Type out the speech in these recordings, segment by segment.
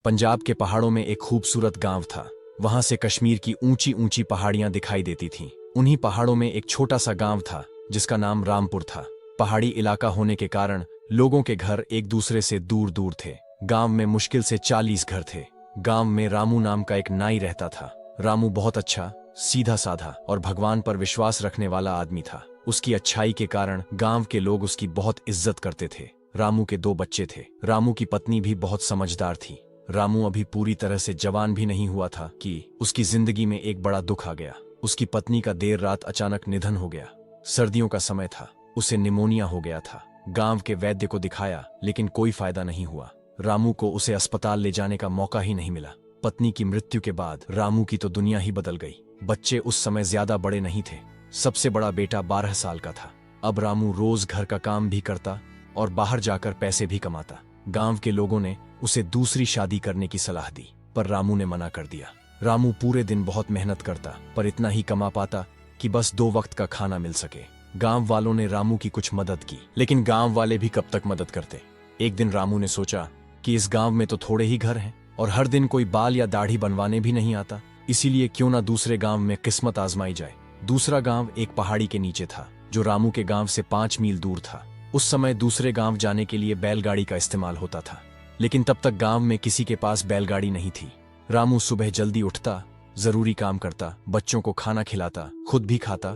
पंजाब के पहाड़ों में एक खूबसूरत गांव था। वहां से कश्मीर की ऊंची ऊंची पहाड़ियां दिखाई देती थीं। उन्हीं पहाड़ों में एक छोटा सा गांव था जिसका नाम रामपुर था। पहाड़ी इलाका होने के कारण लोगों के घर एक दूसरे से दूर दूर थे। गांव में मुश्किल से 40 घर थे। गांव में रामू नाम का एक नाई रहता था। रामू बहुत अच्छा, सीधा साधा और भगवान पर विश्वास रखने वाला आदमी था। उसकी अच्छाई के कारण गांव के लोग उसकी बहुत इज्जत करते थे। रामू के 2 बच्चे थे। रामू की पत्नी भी बहुत समझदार थी। रामू अभी पूरी तरह से जवान भी नहीं हुआ था कि उसकी जिंदगी में एक बड़ा दुख आ गया। उसकी पत्नी का देर रात अचानक निधन हो गया। सर्दियों का समय था, उसे निमोनिया हो गया था। गांव के वैद्य को दिखाया लेकिन कोई फायदा नहीं हुआ। रामू को उसे अस्पताल ले जाने का मौका ही नहीं मिला। पत्नी की मृत्यु के बाद रामू की तो दुनिया ही बदल गई। बच्चे उस समय ज्यादा बड़े नहीं थे। सबसे बड़ा बेटा 12 साल का था। अब रामू रोज घर का काम भी करता और बाहर जाकर पैसे भी कमाता। गांव के लोगों ने उसे दूसरी शादी करने की सलाह दी, पर रामू ने मना कर दिया। रामू पूरे दिन बहुत मेहनत करता, पर इतना ही कमा पाता कि बस 2 वक्त का खाना मिल सके। गांव वालों ने रामू की कुछ मदद की, लेकिन गांव वाले भी कब तक मदद करते। एक दिन रामू ने सोचा कि इस गांव में तो थोड़े ही घर हैं और हर दिन कोई बाल या दाढ़ी बनवाने भी नहीं आता, इसीलिए क्यों ना दूसरे गांव में किस्मत आजमाई जाए। दूसरा गांव एक पहाड़ी के नीचे था, जो रामू के गांव से 5 मील दूर था। उस समय दूसरे गांव जाने के लिए बैलगाड़ी का इस्तेमाल होता था, लेकिन तब तक गांव में किसी के पास बैलगाड़ी नहीं थी। रामू सुबह जल्दी उठता, जरूरी काम करता, बच्चों को खाना खिलाता, खुद भी खाता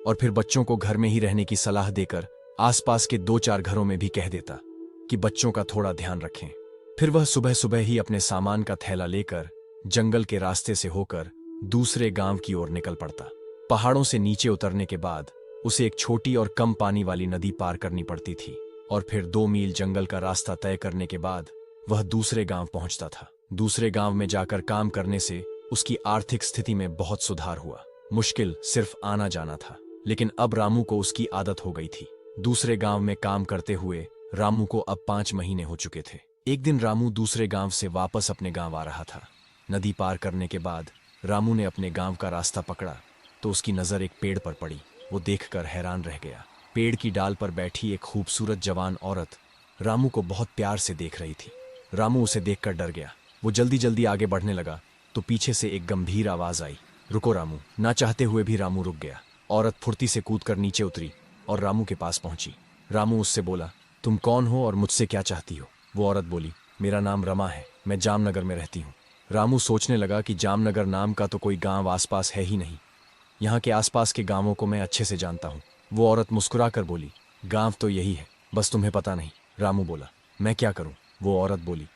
और फिर बच्चों को घर में ही रहने की सलाह देकर आसपास के 2-4 घरों में भी कह देता कि बच्चों का थोड़ा ध्यान रखें। फिर वह सुबह सुबह ही अपने सामान का थैला लेकर जंगल के रास्ते से होकर दूसरे गांव की ओर निकल पड़ता। पहाड़ों से नीचे उतरने के बाद उसे एक छोटी और कम पानी वाली नदी पार करनी पड़ती थी और फिर 2 मील जंगल का रास्ता तय करने के बाद वह दूसरे गांव पहुंचता था। दूसरे गांव में जाकर काम करने से उसकी आर्थिक स्थिति में बहुत सुधार हुआ। मुश्किल सिर्फ आना जाना था, लेकिन अब रामू को उसकी आदत हो गई थी। दूसरे गांव में काम करते हुए रामू को अब 5 महीने हो चुके थे। एक दिन रामू दूसरे गांव से वापस अपने गांव आ रहा था। नदी पार करने के बाद रामू ने अपने गांव का रास्ता पकड़ा तो उसकी नजर एक पेड़ पर पड़ी। वो देखकर हैरान रह गया। पेड़ की डाल पर बैठी एक खूबसूरत जवान औरत रामू को बहुत प्यार से देख रही थी। रामू उसे देखकर डर गया। वो जल्दी जल्दी आगे बढ़ने लगा तो पीछे से एक गंभीर आवाज आई, रुको रामू। ना चाहते हुए भी रामू रुक गया। औरत फुर्ती से कूदकर नीचे उतरी और रामू के पास पहुंची। रामू उससे बोला, तुम कौन हो और मुझसे क्या चाहती हो? वो औरत बोली, मेरा नाम रमा है, मैं जामनगर में रहती हूँ। रामू सोचने लगा कि जामनगर नाम का तो कोई गांव आसपास है ही नहीं। यहाँ के आसपास के गांवों को मैं अच्छे से जानता हूँ। वो औरत मुस्कुराकर बोली, गांव तो यही है, बस तुम्हें पता नहीं। रामू बोला, मैं क्या करूँ? वो औरत बोली,